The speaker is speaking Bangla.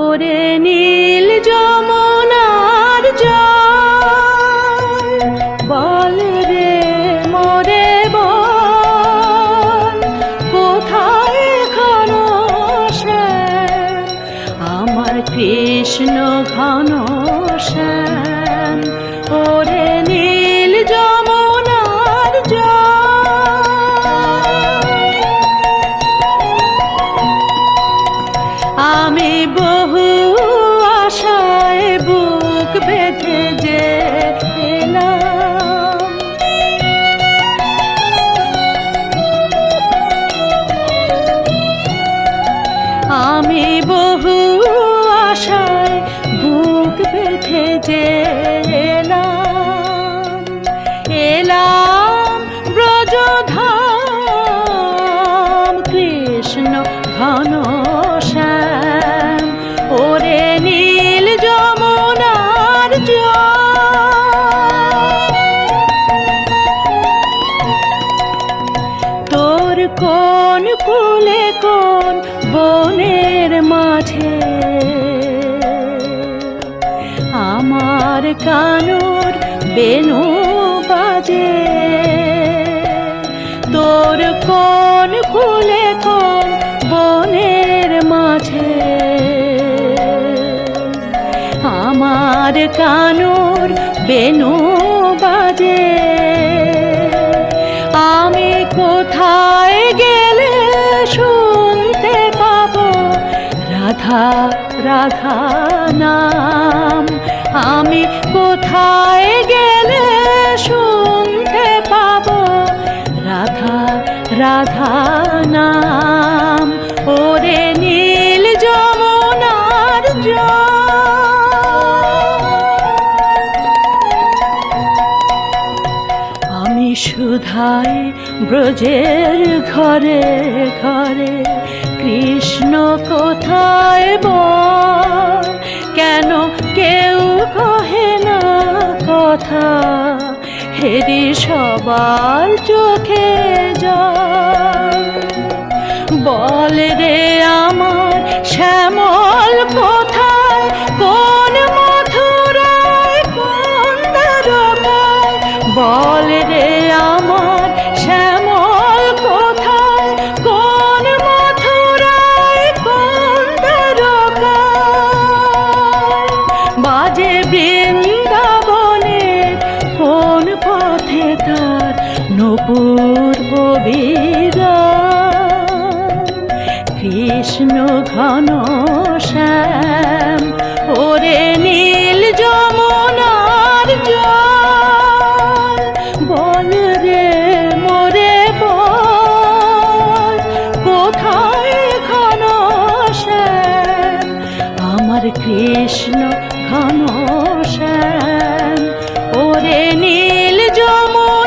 ওরে নীল যমুনার জল, বল রে মোরে বল, কোথায় ঘনশ্যাম আমার কৃষ্ণ ঘনশ্যাম। ওরে নীল যমুনার জল, আমি বহু আশায় বুক বেঁধে যে এলাম, আমি বহু আশায় বুক বেঁধে যে এলাম, এলাম ব্রজধাম কৃষ্ণ ঘনশ্যাম। ওরে নীল যমুনার জল, তোর কোন কুলে কোন বনের মাঝে আমার কানুর বেনু বাজে, তোর কোন কুলে কোন বনের মাঝে আমার কানুর বেনু বাজে। আমি কোথায় গেলে শুনতে পাবো রাধা রাধা নাম, আমি কোথায় গেলে শুনতে পাবো রাধা রাধা নাম। ওরে নীল যমুনার জল, আমি সুধাই ব্রজের ঘরে ঘরে, কৃষ্ণ কোথায় বল, কেন কেউ কহে না কথা, হেরি সবার চোখে জল। বল রে আমার শ্যামল কোথায়, কোন মথুরায় কোন দ্বারকায়, বল রে আমার শ্যামল কোথায়, কোন মথুরায় কোন দ্বারকায়, বাজে বৃন্দাবনের কোন পথে তার নূপুর অবিরাম, কৃষ্ণ ঘনশ্যাম। ওরে নীল যমুনার জল, বল রে মোরে বল, কোথায় ঘনশ্যাম আমার কৃষ্ণ ঘনশ্যাম। ওরে নীল যমুনার